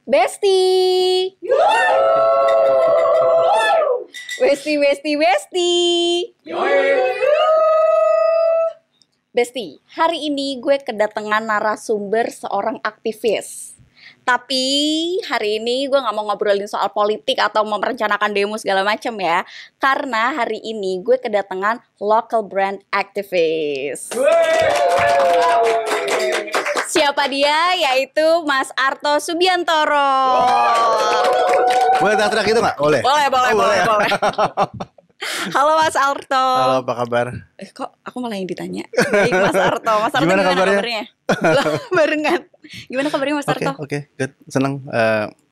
Besti. Besti. Besti, hari ini gue kedatangan narasumber seorang aktivis. Tapi hari ini gue gak mau ngobrolin soal politik atau merencanakan demo segala macam ya. Karena hari ini gue kedatangan local brand activist. Siapa dia? Yaitu Mas Arto Subiantoro. Boleh teriak gitu gak? Boleh? Boleh. Halo Mas Arto. Halo, apa kabar? Kok aku malah yang ditanya? Baik Mas Arto. Mas Arto gimana kabarnya? Lah, barengan. Gimana kabarnya Mas Arto? Oke, good. Senang.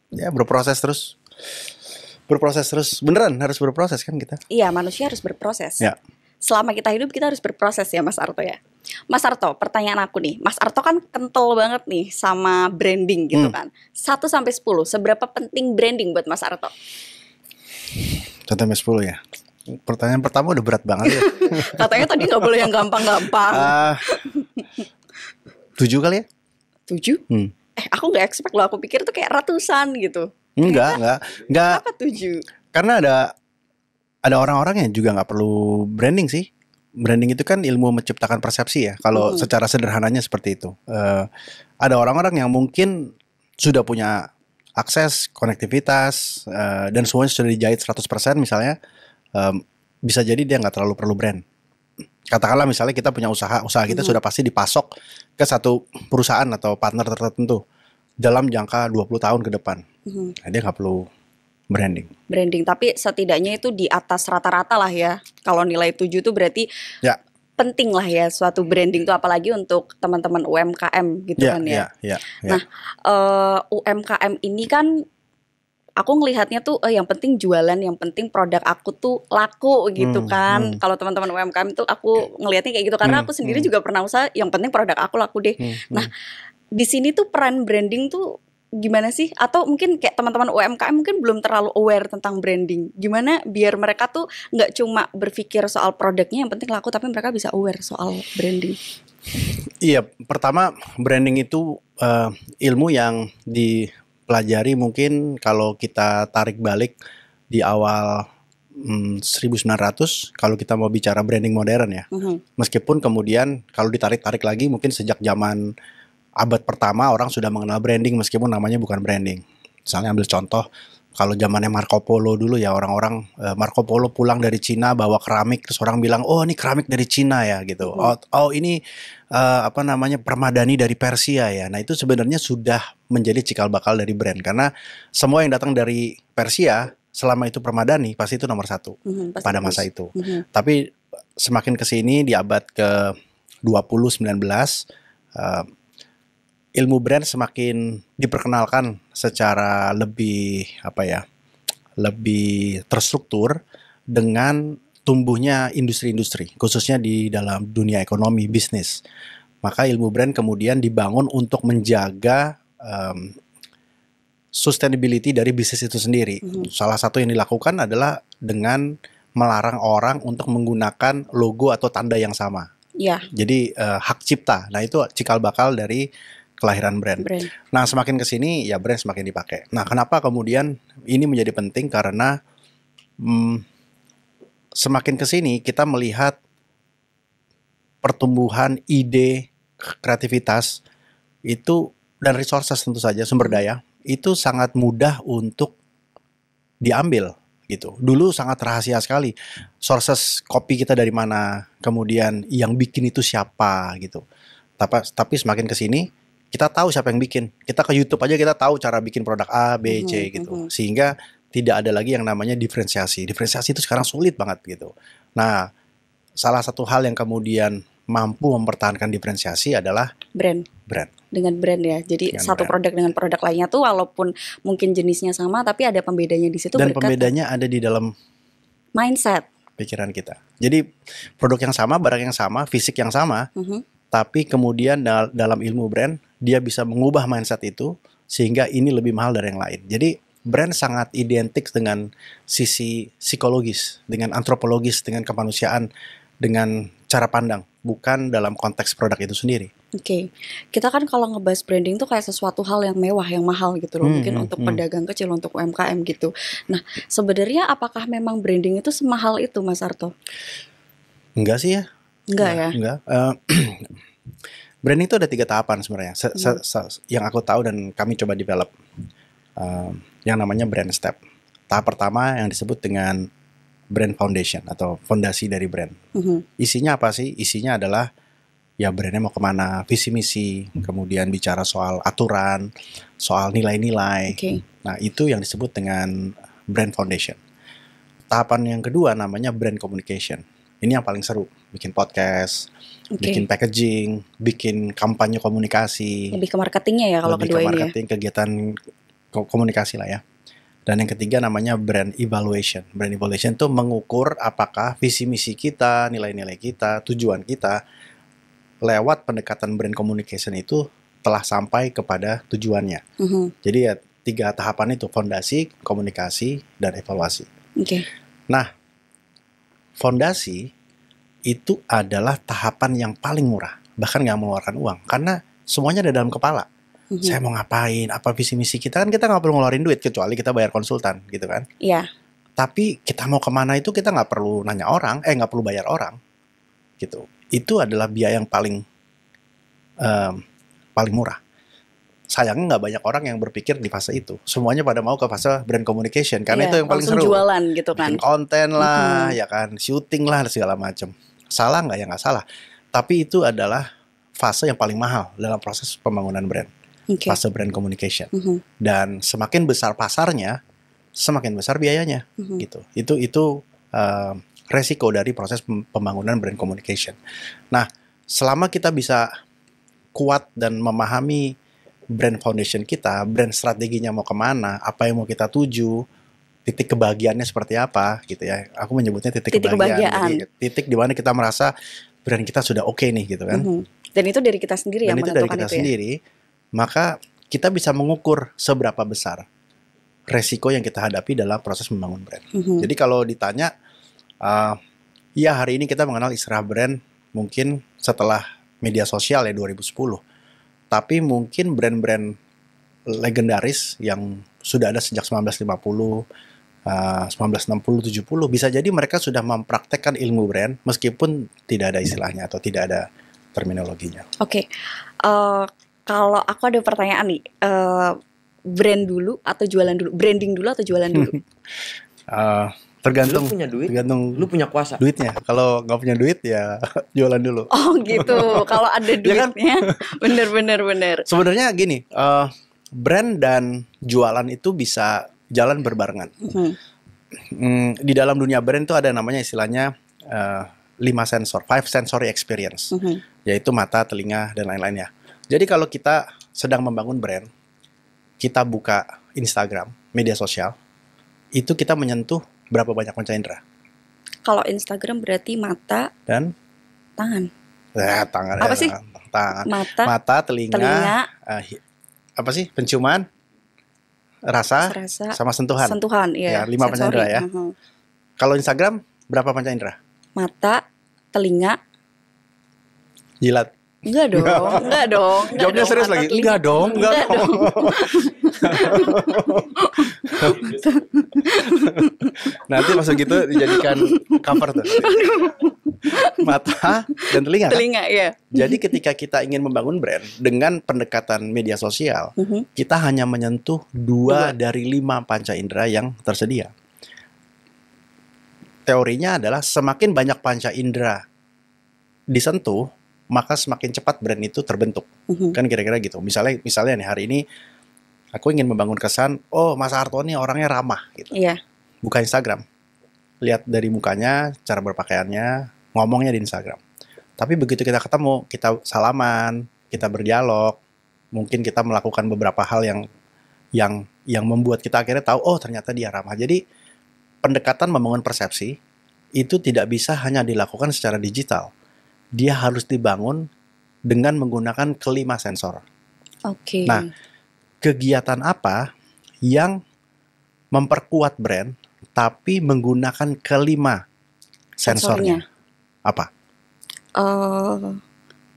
Ya berproses terus. Beneran harus berproses kan kita? Iya, manusia harus berproses. Ya. Selama kita hidup kita harus berproses ya Mas Arto ya. Mas Arto, pertanyaan aku nih. Mas Arto kan kental banget nih sama branding gitu kan. 1 sampai 10, seberapa penting branding buat Mas Arto? 1 sampai 10 ya. Pertanyaan pertama udah berat banget ya. Katanya tadi gak boleh yang gampang-gampang. 7 kali ya? 7? Aku gak expect loh, aku pikir tuh kayak ratusan gitu. Enggak. Apa 7? Karena ada orang-orang yang juga gak perlu branding sih. Branding itu kan ilmu menciptakan persepsi ya. Kalau secara sederhananya seperti itu. Ada orang-orang yang mungkin sudah punya akses, konektivitas, dan semuanya sudah dijahit 100% misalnya. Bisa jadi dia nggak terlalu perlu brand. Katakanlah misalnya kita punya usaha kita sudah pasti dipasok ke satu perusahaan atau partner tertentu dalam jangka 20 tahun ke depan. Nah, dia nggak perlu branding, tapi setidaknya itu di atas rata-rata lah ya. Kalau nilai 7 itu berarti ya, penting lah ya suatu branding itu, apalagi untuk teman-teman UMKM gitu kan ya. Nah, UMKM ini kan aku ngelihatnya tuh yang penting jualan, yang penting produk aku tuh laku gitu kan. Kalau teman-teman UMKM tuh aku ngelihatnya kayak gitu karena aku sendiri juga pernah usaha, yang penting produk aku laku deh. Nah, di sini tuh peran branding tuh gimana sih? Atau mungkin kayak teman-teman UMKM mungkin belum terlalu aware tentang branding. Gimana biar mereka tuh nggak cuma berpikir soal produknya yang penting laku, tapi mereka bisa aware soal branding. Iya, pertama branding itu ilmu yang pelajari mungkin kalau kita tarik balik di awal 1900 kalau kita mau bicara branding modern ya. Meskipun kemudian kalau ditarik-tarik lagi mungkin sejak zaman abad pertama orang sudah mengenal branding meskipun namanya bukan branding. Misalnya ambil contoh kalau zamannya Marco Polo dulu ya, orang-orang Marco Polo pulang dari Cina bawa keramik, terus orang bilang oh ini keramik dari Cina ya gitu. Oh ini permadani dari Persia ya. Nah itu sebenarnya sudah menjadi cikal bakal dari brand karena semua yang datang dari Persia selama itu permadani pasti itu nomor 1 pada masa itu. Tapi semakin kesini di abad ke 20 19 ilmu brand semakin diperkenalkan secara lebih lebih terstruktur dengan tumbuhnya industri-industri khususnya di dalam dunia ekonomi bisnis. Maka ilmu brand kemudian dibangun untuk menjaga sustainability dari bisnis itu sendiri. Salah satu yang dilakukan adalah dengan melarang orang untuk menggunakan logo atau tanda yang sama. Jadi hak cipta. Nah itu cikal bakal dari kelahiran brand. Nah semakin kesini ya brand semakin dipakai. Nah kenapa kemudian ini menjadi penting karena semakin kesini kita melihat pertumbuhan ide, kreativitas itu dan resources tentu saja sumber daya itu sangat mudah untuk diambil gitu. Dulu sangat rahasia sekali sources kopi kita dari mana, kemudian yang bikin itu siapa gitu. Tapi semakin kesini kita tahu siapa yang bikin. Kita ke YouTube aja kita tahu cara bikin produk A, B, C gitu. Sehingga tidak ada lagi yang namanya diferensiasi. Diferensiasi itu sekarang sulit banget gitu. Nah, salah satu hal yang kemudian mampu mempertahankan diferensiasi adalah brand. Dengan brand ya. Jadi satu produk dengan produk lainnya tuh walaupun mungkin jenisnya sama tapi ada pembedanya di situ. Dan pembedanya ada di dalam mindset, pikiran kita. Jadi produk yang sama, barang yang sama, fisik yang sama. Tapi kemudian dalam ilmu brand dia bisa mengubah mindset itu sehingga ini lebih mahal dari yang lain. Jadi brand sangat identik dengan sisi psikologis, dengan antropologis, dengan kemanusiaan, dengan cara pandang. bukan dalam konteks produk itu sendiri. Oke. Kita kan kalau ngebahas branding tuh kayak sesuatu hal yang mewah, yang mahal gitu loh. Mungkin untuk pedagang kecil, untuk UMKM gitu. Nah, sebenarnya apakah memang branding itu semahal itu, Mas Arto? Enggak sih ya. Enggak ya? Enggak. Branding itu ada 3 tahapan sebenarnya. Yang aku tahu dan kami coba develop. Yang namanya brand step. Tahap pertama yang disebut dengan brand foundation atau fondasi dari brand. Isinya apa sih? Isinya adalah ya brandnya mau kemana, visi misi, kemudian bicara soal aturan, soal nilai-nilai. Nah itu yang disebut dengan brand foundation. Tahapan yang kedua namanya brand communication. Ini yang paling seru. Bikin podcast, bikin packaging, bikin kampanye komunikasi. Lebih ke marketingnya ya kalau kedua ini ya. Lebih ke marketing, kegiatan komunikasi lah ya. Dan yang ketiga namanya brand evaluation. Brand evaluation itu mengukur apakah visi misi kita, nilai-nilai kita, tujuan kita lewat pendekatan brand communication itu telah sampai kepada tujuannya. Jadi ya 3 tahapan itu, fondasi, komunikasi, dan evaluasi. Nah, fondasi itu adalah tahapan yang paling murah, bahkan nggak mengeluarkan uang, karena semuanya ada dalam kepala. Saya mau ngapain, apa visi misi kita, kan kita nggak perlu ngeluarin duit kecuali kita bayar konsultan, gitu kan? Iya. Tapi kita mau kemana itu kita nggak perlu nanya orang, nggak perlu bayar orang, gitu. Itu adalah biaya yang paling murah. Sayangnya nggak banyak orang yang berpikir di fase itu. Semuanya pada mau ke fase brand communication karena itu yang paling seru. Jualan gitu kan. Bikin konten lah, ya kan, syuting lah segala macam. Salah nggak? Ya nggak salah. Tapi itu adalah fase yang paling mahal dalam proses pembangunan brand. Fase brand communication. Dan semakin besar pasarnya, semakin besar biayanya. Gitu. Itu resiko dari proses pembangunan brand communication. Nah, selama kita bisa kuat dan memahami brand foundation kita, brand strateginya mau kemana, apa yang mau kita tuju, titik kebahagiaannya seperti apa, gitu ya. Aku menyebutnya titik kebahagiaan. Jadi titik di mana kita merasa brand kita sudah oke nih, gitu kan. Dan itu dari kita sendiri yang menentukan itu. Dan itu dari kita sendiri, maka kita bisa mengukur seberapa besar resiko yang kita hadapi dalam proses membangun brand. Jadi kalau ditanya, ya hari ini kita mengenal istilah brand mungkin setelah media sosial ya 2010. Tapi mungkin brand-brand legendaris yang sudah ada sejak 1950, 1960, 70 bisa jadi mereka sudah mempraktekkan ilmu brand meskipun tidak ada istilahnya atau tidak ada terminologinya. Kalau aku ada pertanyaan nih, brand dulu atau jualan dulu? Branding dulu atau jualan dulu? Tergantung. Lu punya duit, tergantung lu punya kuasa. Duitnya. Kalau nggak punya duit ya jualan dulu. Oh gitu. Kalau ada duitnya, bener. Sebenarnya gini, brand dan jualan itu bisa jalan berbarengan. Di dalam dunia brand itu ada namanya istilahnya 5 sensory experience, yaitu mata, telinga, dan lain-lainnya. Jadi kalau kita sedang membangun brand, kita buka Instagram, media sosial, itu kita menyentuh berapa banyak panca indera? Kalau Instagram berarti mata dan tangan. Tangan. Apa sih? Tangan. Mata, telinga. Apa sih? Penciuman, rasa, sama sentuhan. Sentuhan, iya. 5 panca indera ya. Kalau Instagram berapa panca indera? Mata, telinga, jilat. Enggak dong. Jawabnya serius lagi. Enggak dong. Nanti masuk gitu dijadikan cover tuh. Mata dan telinga. Telinga, iya. Jadi ketika kita ingin membangun brand dengan pendekatan media sosial, kita hanya menyentuh 2 dari 5 panca indera yang tersedia. Teorinya adalah semakin banyak panca indera disentuh, maka semakin cepat brand itu terbentuk. Kan kira-kira gitu. Misalnya nih hari ini aku ingin membangun kesan, oh Mas Arto nih orangnya ramah gitu. Iya. Buka Instagram. Lihat dari mukanya, cara berpakaiannya, ngomongnya di Instagram. Tapi begitu kita ketemu, kita salaman, kita berdialog, mungkin kita melakukan beberapa hal yang membuat kita akhirnya tahu, oh ternyata dia ramah. Jadi pendekatan membangun persepsi itu tidak bisa hanya dilakukan secara digital. Dia harus dibangun dengan menggunakan kelima sensor. Nah, kegiatan apa yang memperkuat brand tapi menggunakan kelima sensornya? Apa? eh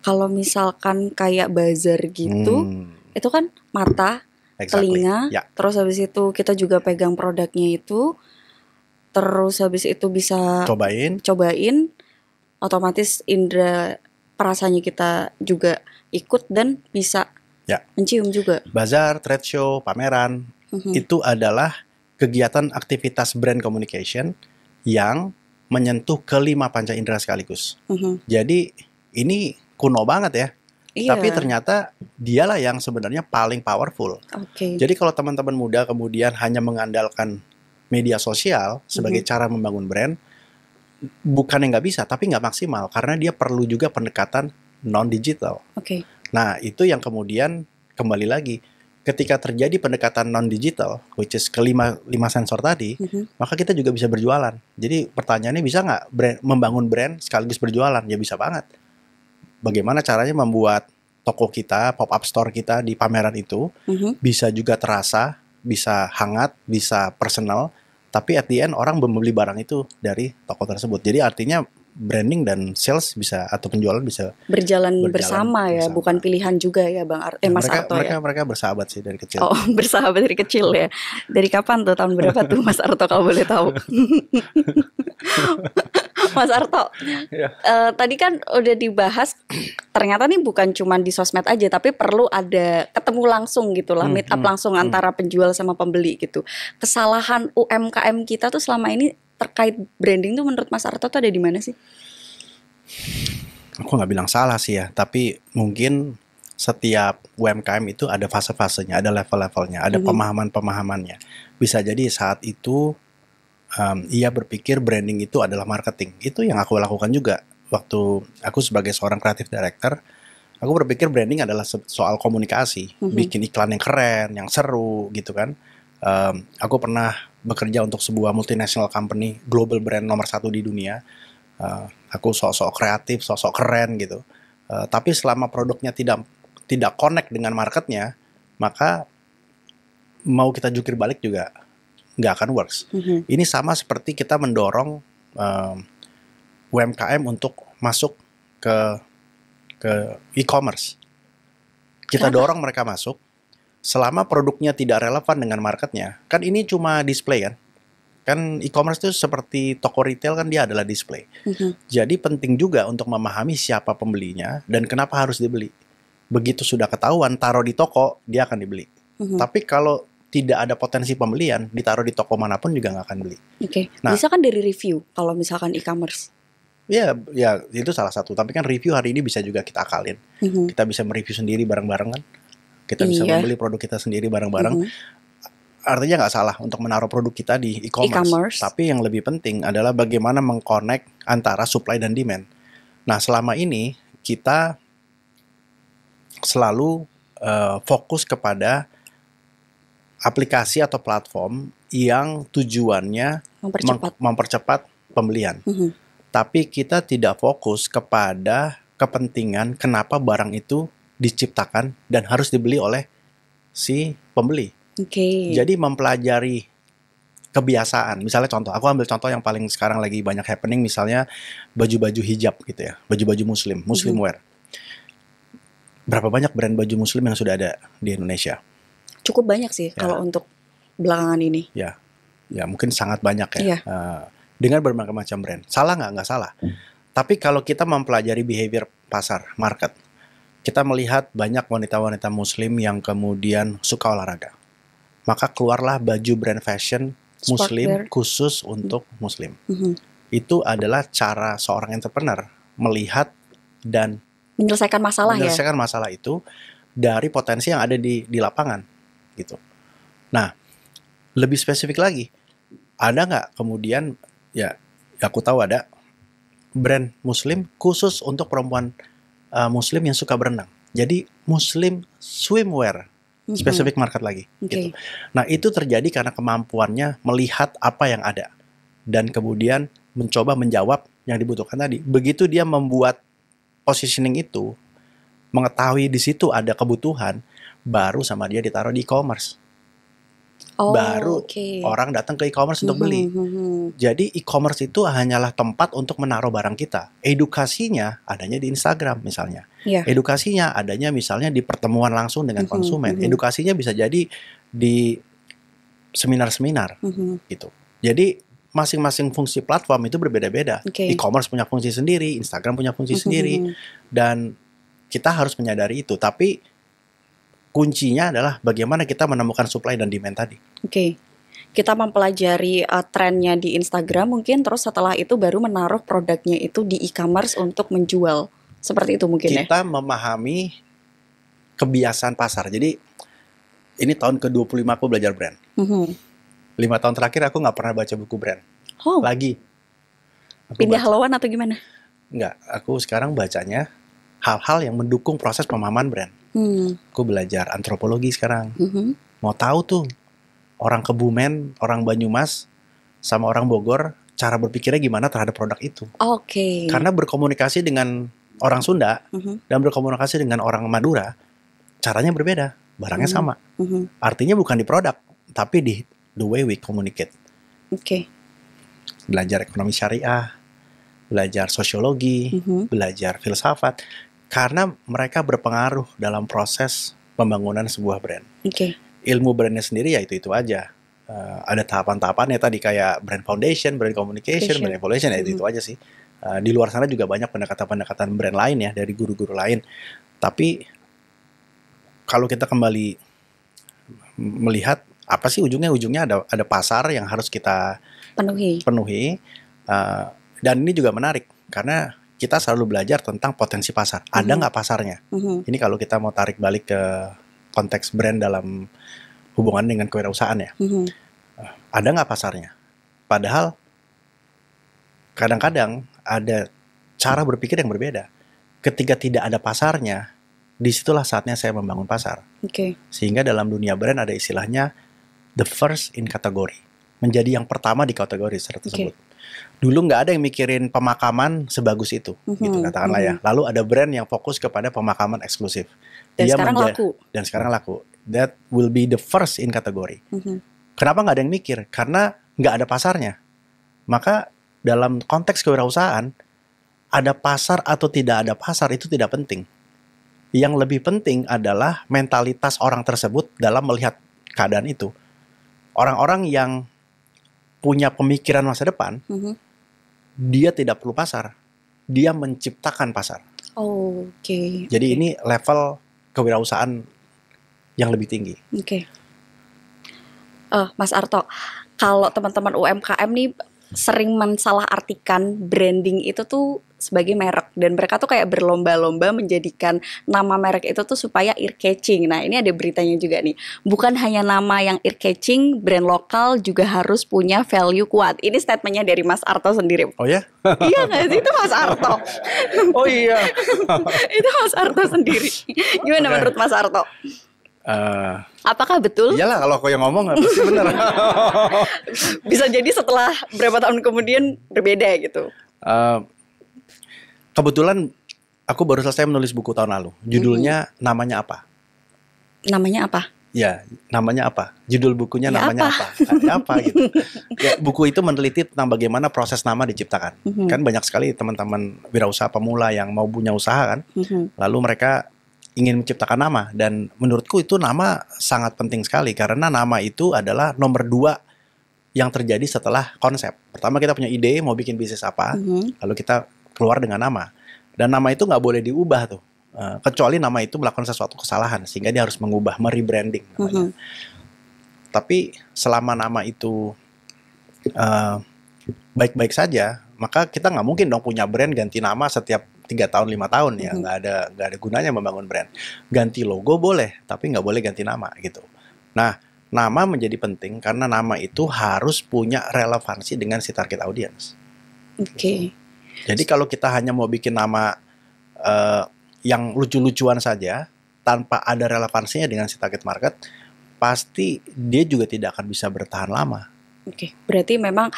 kalau misalkan kayak bazar gitu, itu kan mata, telinga, terus habis itu kita juga pegang produknya itu, terus habis itu bisa cobain, otomatis indera perasanya kita juga ikut dan bisa mencium juga. Bazar, trade show, pameran, itu adalah kegiatan aktivitas brand communication yang menyentuh kelima panca indera sekaligus. Jadi ini kuno banget ya. Tapi ternyata dialah yang sebenarnya paling powerful. Jadi kalau teman-teman muda kemudian hanya mengandalkan media sosial sebagai cara membangun brand, bukannya nggak bisa, tapi nggak maksimal. Karena dia perlu juga pendekatan non-digital. Nah, itu yang kemudian kembali lagi. Ketika terjadi pendekatan non-digital, which is kelima sensor tadi, maka kita juga bisa berjualan. Jadi pertanyaannya, bisa nggak membangun brand sekaligus berjualan? Ya bisa banget. Bagaimana caranya membuat toko kita, pop-up store kita di pameran itu bisa juga terasa, bisa hangat, bisa personal, tapi at the end orang membeli barang itu dari toko tersebut. Jadi artinya branding dan sales bisa, atau penjualan bisa berjalan bersama ya, bukan pilihan juga ya Mas Arto ya. Mereka bersahabat sih dari kecil. Oh, bersahabat dari kecil ya. Dari kapan tuh, tahun berapa tuh Mas Arto kalau boleh tahu? Mas Arto, tadi kan udah dibahas, ternyata nih bukan cuma di sosmed aja, tapi perlu ada ketemu langsung gitu lah, meet up langsung antara penjual sama pembeli gitu. Kesalahan UMKM kita tuh selama ini terkait branding tuh menurut Mas Arto tuh ada di mana sih? Aku nggak bilang salah sih ya, tapi mungkin setiap UMKM itu ada fase-fasenya, ada level-levelnya, ada pemahaman-pemahamannya. Bisa jadi saat itu ia berpikir branding itu adalah marketing. Itu yang aku lakukan juga. Waktu aku sebagai seorang creative director, aku berpikir branding adalah soal komunikasi, bikin iklan yang keren, yang seru gitu kan. Aku pernah bekerja untuk sebuah multinational company, global brand nomor 1 di dunia. Aku sok-sok kreatif, sok-sok keren gitu. Tapi selama produknya tidak connect dengan marketnya, maka mau kita jukir balik juga nggak akan works. Ini sama seperti kita mendorong UMKM untuk masuk ke e-commerce. Kita dorong mereka masuk, selama produknya tidak relevan dengan marketnya. Kan ini cuma display kan. Kan e-commerce itu seperti toko retail, kan dia adalah display. Jadi penting juga untuk memahami siapa pembelinya dan kenapa harus dibeli. Begitu sudah ketahuan, taruh di toko, dia akan dibeli. Tapi kalau tidak ada potensi pembelian, ditaruh di toko manapun juga nggak akan beli. Nah, bisa kan dari review kalau misalkan e-commerce? Ya itu salah satu. Tapi kan review hari ini bisa juga kita akalin. Kita bisa mereview sendiri bareng-bareng kan. Kita bisa membeli produk kita sendiri bareng-bareng. Artinya nggak salah untuk menaruh produk kita di e-commerce. Tapi yang lebih penting adalah bagaimana mengconnect antara supply dan demand. Nah, selama ini kita selalu fokus kepada aplikasi atau platform yang tujuannya mempercepat pembelian. Tapi kita tidak fokus kepada kepentingan kenapa barang itu diciptakan dan harus dibeli oleh si pembeli. Jadi mempelajari kebiasaan. Misalnya contoh, aku ambil contoh yang paling sekarang lagi banyak happening, misalnya baju-baju hijab gitu ya, baju-baju muslim wear. Berapa banyak brand baju muslim yang sudah ada di Indonesia? Cukup banyak sih kalau untuk belakangan ini. Ya mungkin sangat banyak ya. Dengan berbagai macam brand. Salah nggak? Nggak salah. Tapi kalau kita mempelajari behavior pasar, market, kita melihat banyak wanita-wanita muslim yang kemudian suka olahraga. Maka keluarlah baju brand fashion muslim khusus untuk muslim. Itu adalah cara seorang entrepreneur melihat dan menyelesaikan masalah itu dari potensi yang ada di lapangan gitu. Nah, lebih spesifik lagi, ada nggak kemudian ya aku tahu ada brand muslim khusus untuk perempuan muslim yang suka berenang. Jadi muslim swimwear, spesifik market lagi. Gitu. Nah, itu terjadi karena kemampuannya melihat apa yang ada dan kemudian mencoba menjawab yang dibutuhkan tadi. Begitu dia membuat positioning itu, mengetahui di situ ada kebutuhan, baru sama dia ditaruh di e-commerce. baru orang datang ke e-commerce untuk beli. Jadi e-commerce itu hanyalah tempat untuk menaruh barang kita. Edukasinya adanya di Instagram misalnya. Edukasinya adanya misalnya di pertemuan langsung dengan konsumen. Edukasinya bisa jadi di seminar-seminar gitu. Jadi masing-masing fungsi platform itu berbeda-beda. E-commerce punya fungsi sendiri, Instagram punya fungsi sendiri, dan kita harus menyadari itu. Tapi kuncinya adalah bagaimana kita menemukan supply dan demand tadi. Kita mempelajari trennya di Instagram mungkin, terus setelah itu baru menaruh produknya itu di e-commerce untuk menjual. Seperti itu mungkin kita memahami kebiasaan pasar. Jadi ini tahun ke-25 aku belajar brand. 5 tahun terakhir aku nggak pernah baca buku brand. Lagi. Pindah haluan atau gimana? Nggak, aku sekarang bacanya hal-hal yang mendukung proses pemahaman brand. Aku belajar antropologi sekarang. Mau tahu tuh orang Kebumen, orang Banyumas, sama orang Bogor cara berpikirnya gimana terhadap produk itu. Karena berkomunikasi dengan orang Sunda dan berkomunikasi dengan orang Madura, caranya berbeda, barangnya sama. Artinya bukan di produk, tapi di the way we communicate. Belajar ekonomi syariah, belajar sosiologi, belajar filsafat. Karena mereka berpengaruh dalam proses pembangunan sebuah brand. Ilmu brandnya sendiri ya itu aja. Ada tahapan-tahapannya tadi kayak brand foundation, brand communication, brand evaluation, ya itu aja sih. Di luar sana juga banyak pendekatan-pendekatan brand lain ya dari guru-guru lain. Tapi kalau kita kembali melihat apa sih ujungnya ada pasar yang harus kita penuhi. Dan ini juga menarik karena kita selalu belajar tentang potensi pasar. Ada nggak pasarnya? Ini kalau kita mau tarik balik ke konteks brand dalam hubungan dengan kewirausahaan ya. Ada nggak pasarnya? Padahal kadang-kadang ada cara berpikir yang berbeda. Ketika tidak ada pasarnya, disitulah saatnya saya membangun pasar. Sehingga dalam dunia brand ada istilahnya the first in category. Menjadi yang pertama di kategori tersebut. Dulu nggak ada yang mikirin pemakaman sebagus itu, gitu katakanlah ya. Lalu ada brand yang fokus kepada pemakaman eksklusif. Dan sekarang laku. That will be the first in category. Kenapa nggak ada yang mikir? Karena nggak ada pasarnya. Maka dalam konteks kewirausahaan, ada pasar atau tidak ada pasar itu tidak penting. Yang lebih penting adalah mentalitas orang tersebut dalam melihat keadaan itu. Orang-orang yang punya pemikiran masa depan, dia tidak perlu pasar, dia menciptakan pasar. Jadi ini level kewirausahaan yang lebih tinggi. Mas Arto, kalau teman-teman UMKM nih sering mensalahartikan branding itu tuh sebagai merek, dan mereka tuh kayak berlomba-lomba menjadikan nama merek itu tuh supaya ear catching. Nah, ini ada beritanya juga nih. Bukan hanya nama yang ear catching, brand lokal juga harus punya value kuat. Ini statementnya dari Mas Arto sendiri. Oh ya? Iya nggak sih? Itu Mas Arto. Oh iya. Itu Mas Arto sendiri. Gimana menurut Mas Arto? Apakah betul? Iyalah, kalau aku yang ngomong pasti benar. Bisa jadi setelah berapa tahun kemudian berbeda gitu. Kebetulan aku baru selesai menulis buku tahun lalu. Judulnya namanya apa? Namanya apa? Ya, namanya apa? Judul bukunya namanya apa? Apa gitu. Ya, buku itu meneliti tentang bagaimana proses nama diciptakan. Kan banyak sekali teman-teman wirausaha pemula yang mau punya usaha kan. Lalu mereka ingin menciptakan nama, dan menurutku itu nama sangat penting sekali karena nama itu adalah nomor 2 yang terjadi setelah konsep. Pertama kita punya ide mau bikin bisnis apa, lalu kita keluar dengan nama, dan nama itu nggak boleh diubah tuh, kecuali nama itu melakukan sesuatu kesalahan sehingga dia harus mengubah, merebranding namanya. Tapi selama nama itu baik-baik saja, maka kita nggak mungkin dong punya brand ganti nama setiap 3 tahun 5 tahun ya, nggak ada gunanya membangun brand. Ganti logo boleh, tapi nggak boleh ganti nama gitu. Nah, nama menjadi penting karena nama itu harus punya relevansi dengan si target audience. Jadi kalau kita hanya mau bikin nama yang lucu-lucuan saja tanpa ada relevansinya dengan si target market, pasti dia juga tidak akan bisa bertahan lama. Berarti memang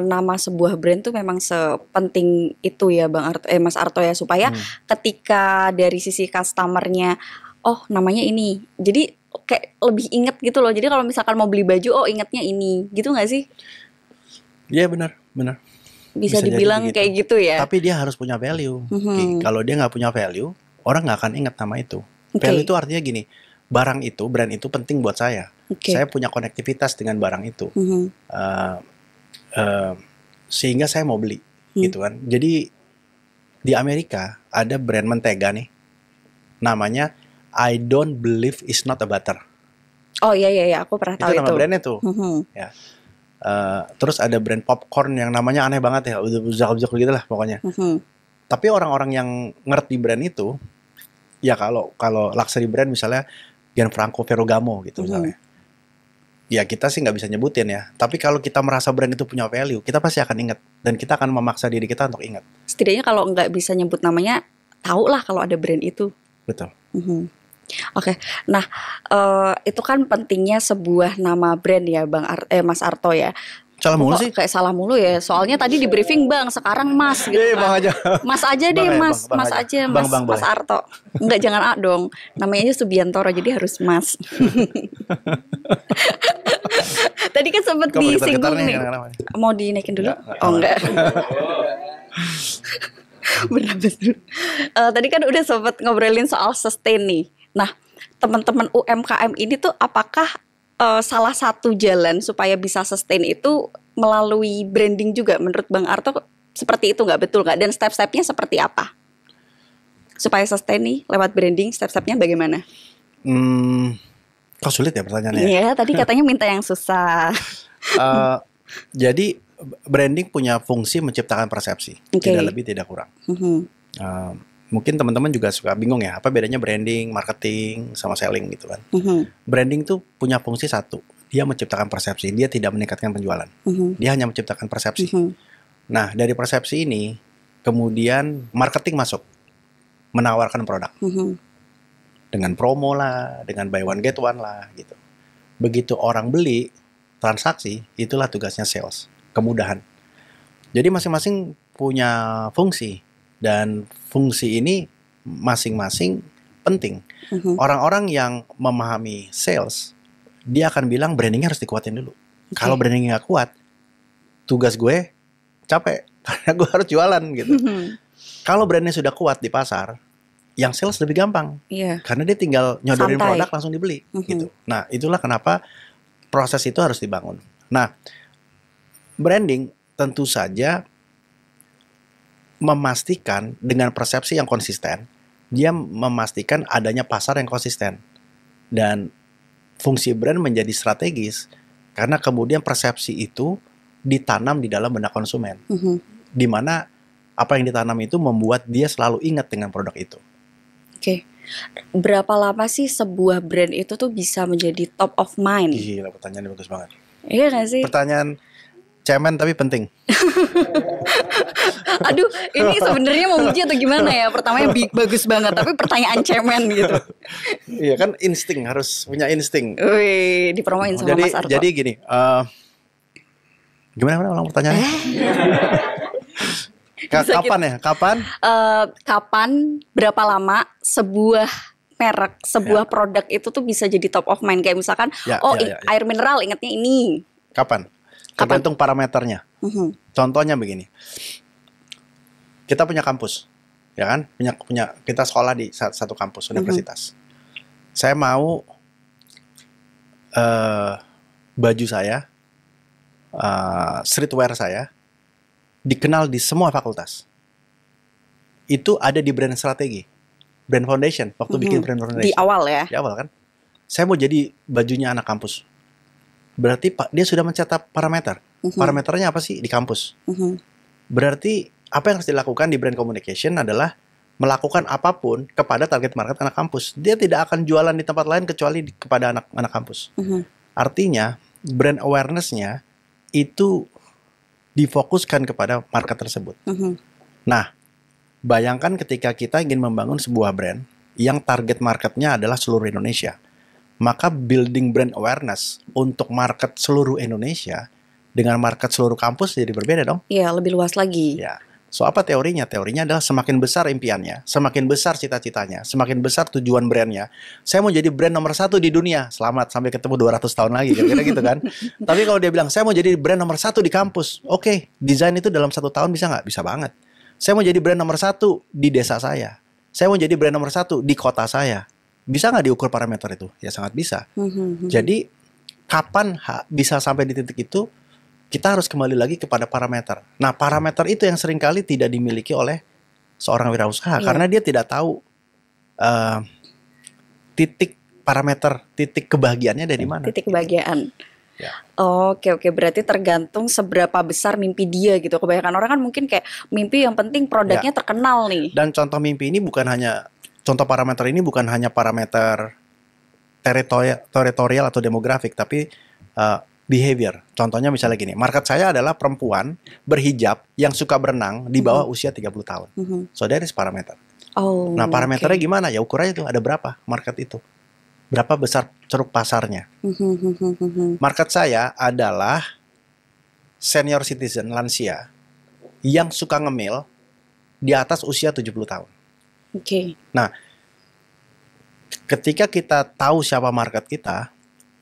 nama sebuah brand tuh memang sepenting itu ya Bang Arto, Mas Arto ya, supaya ketika dari sisi customernya, oh namanya ini, jadi kayak lebih inget gitu loh. Jadi kalau misalkan mau beli baju, oh ingetnya ini, gitu nggak sih? Iya benar. Bisa dibilang kayak gitu ya. Tapi dia harus punya value. Kalau dia nggak punya value, orang nggak akan ingat nama itu. Value itu artinya gini, barang itu, brand itu penting buat saya. Saya punya konektivitas dengan barang itu, sehingga saya mau beli, gitu kan. Jadi di Amerika ada brand mentega nih, namanya I don't believe it's not a butter. Oh iya, aku pernah tahu itu. Itu nama brandnya tuh. Ya. Terus ada brand popcorn yang namanya aneh banget ya, udah gitu lah pokoknya. Tapi orang-orang yang ngerti brand itu, ya kalau luxury brand misalnya Gianfranco Ferragamo gitu misalnya, ya kita sih nggak bisa nyebutin ya. Tapi kalau kita merasa brand itu punya value, kita pasti akan ingat dan kita akan memaksa diri kita untuk ingat. Setidaknya kalau nggak bisa nyebut namanya, tahu lah kalau ada brand itu. Betul. Oke. Nah itu kan pentingnya sebuah nama brand ya, Mas Arto ya. Salah mulu sih. Kayak salah mulu ya. Soalnya tadi di briefing Bang, sekarang Mas gitu kan. Bang aja. Mas aja deh, Mas. Mas aja, Mas. Mas Arto. Enggak, jangan A dong. Namanya aja Subiantoro, jadi harus Mas. Tadi kan sempat disinggung nih. Mau dinaikin dulu? Enggak. Benar betul. Tadi kan udah sempat ngobrolin soal sustain nih. Nah, teman-teman UMKM ini tuh apakah salah satu jalan supaya bisa sustain itu melalui branding juga? Menurut Bang Arto seperti itu nggak, betul nggak? Dan step-stepnya seperti apa? Supaya sustain nih lewat branding, step-stepnya bagaimana? Kok sulit ya pertanyaannya? Iya, tadi katanya minta yang susah. Jadi branding punya fungsi menciptakan persepsi, tidak lebih tidak kurang. Mungkin teman-teman juga suka bingung ya, apa bedanya branding, marketing, sama selling gitu kan. Branding tuh punya fungsi satu, dia menciptakan persepsi, dia tidak meningkatkan penjualan. Dia hanya menciptakan persepsi. Nah, dari persepsi ini, kemudian marketing masuk, menawarkan produk. Dengan promo lah, dengan buy one get one lah gitu. Begitu orang beli, transaksi, itulah tugasnya sales, kemudahan. Jadi masing-masing punya fungsi. Dan fungsi ini masing-masing penting. Orang-orang yang memahami sales, dia akan bilang brandingnya harus dikuatin dulu. Kalau brandingnya nggak kuat, tugas gue capek karena gue harus jualan gitu. Kalau brandnya sudah kuat di pasar, yang sales lebih gampang, karena dia tinggal nyodorin produk langsung dibeli gitu. Nah, itulah kenapa proses itu harus dibangun. Nah, branding tentu saja memastikan dengan persepsi yang konsisten, dia memastikan adanya pasar yang konsisten. Dan fungsi brand menjadi strategis karena kemudian persepsi itu ditanam di dalam benak konsumen. Di mana apa yang ditanam itu membuat dia selalu ingat dengan produk itu. Oke. Berapa lama sih sebuah brand itu tuh bisa menjadi top of mind? Gila, pertanyaannya bagus banget. Iya gak sih? Pertanyaan cemen tapi penting. Aduh, ini sebenarnya mau muji atau gimana ya? Pertamanya bagus banget, tapi pertanyaan cemen gitu. Iya kan, insting, harus punya insting. Wih, dipromoin sama Mas Arto. Jadi gini, gimana ulang pertanyaannya? Kapan ya? Kapan, berapa lama sebuah merek, sebuah produk itu tuh bisa jadi top of mind? Kayak misalkan, air mineral ingatnya ini. Kapan? Tergantung parameternya. Contohnya begini, kita punya kampus, ya kan? Punya kita sekolah di satu kampus universitas. Saya mau baju saya, streetwear saya dikenal di semua fakultas. Itu ada di brand strategi, brand foundation. Waktu bikin brand foundation di awal ya. Di awal kan, saya mau jadi bajunya anak kampus. Berarti dia sudah mencatat parameter. Parameternya apa sih di kampus? Berarti apa yang harus dilakukan di brand communication adalah melakukan apapun kepada target market anak kampus. Dia tidak akan jualan di tempat lain kecuali kepada anak kampus. Artinya brand awareness-nya itu difokuskan kepada market tersebut. Nah, bayangkan ketika kita ingin membangun sebuah brand yang target marketnya adalah seluruh Indonesia. Maka building brand awareness untuk market seluruh Indonesia dengan market seluruh kampus jadi berbeda dong. Iya, lebih luas lagi. Ya. So apa teorinya? Teorinya adalah semakin besar impiannya, semakin besar cita-citanya, semakin besar tujuan brandnya. Saya mau jadi brand nomor 1 di dunia. Selamat sampai ketemu 200 tahun lagi, kira-kira gitu kan. Tapi kalau dia bilang, saya mau jadi brand nomor 1 di kampus. Oke, desain itu dalam 1 tahun bisa nggak? Bisa banget. Saya mau jadi brand nomor 1 di desa saya. Saya mau jadi brand nomor 1 di kota saya. Bisa nggak diukur parameter itu? Ya sangat bisa. Jadi kapan bisa sampai di titik itu? Kita harus kembali lagi kepada parameter. Nah, parameter itu yang seringkali tidak dimiliki oleh seorang wirausaha karena dia tidak tahu titik parameter, titik kebahagiaannya dari mana. Titik kebahagiaan. Ya. Oke, berarti tergantung seberapa besar mimpi dia gitu. Kebanyakan orang kan mungkin kayak mimpi yang penting produknya terkenal nih. Dan contoh mimpi ini bukan hanya, contoh parameter ini bukan hanya parameter teritorial atau demografik, tapi behavior. Contohnya misalnya gini, market saya adalah perempuan berhijab yang suka berenang di bawah usia 30 tahun. So that is parameter. Nah, parameternya gimana? Ya ukurannya itu ada berapa market itu. Berapa besar ceruk pasarnya. Market saya adalah senior citizen, lansia yang suka ngemil di atas usia 70 tahun. Nah, ketika kita tahu siapa market kita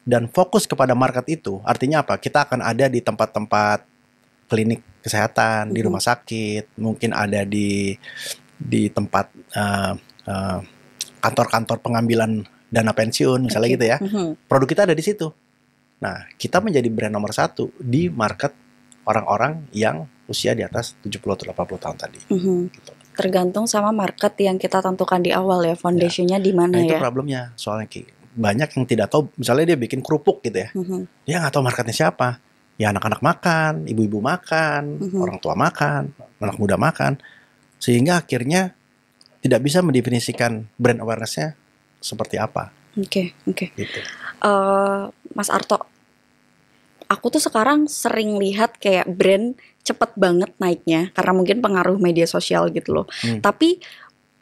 dan fokus kepada market itu, artinya apa? Kita akan ada di tempat-tempat klinik kesehatan, di rumah sakit, mungkin ada di tempat kantor-kantor pengambilan dana pensiun, misalnya gitu ya. Produk kita ada di situ. Nah, kita menjadi brand nomor 1 di market orang-orang yang usia di atas 70 atau 80 tahun tadi. Gitu. Tergantung sama market yang kita tentukan di awal ya, foundationnya di mana ya. Nah, itu problemnya, soalnya banyak yang tidak tahu, misalnya dia bikin kerupuk gitu ya, dia nggak tahu marketnya siapa. Ya anak-anak makan, ibu-ibu makan, orang tua makan, anak muda makan, sehingga akhirnya tidak bisa mendefinisikan brand awareness-nya seperti apa. Oke. Gitu. Mas Arto, aku tuh sekarang sering lihat kayak brand cepet banget naiknya karena mungkin pengaruh media sosial gitu loh. Tapi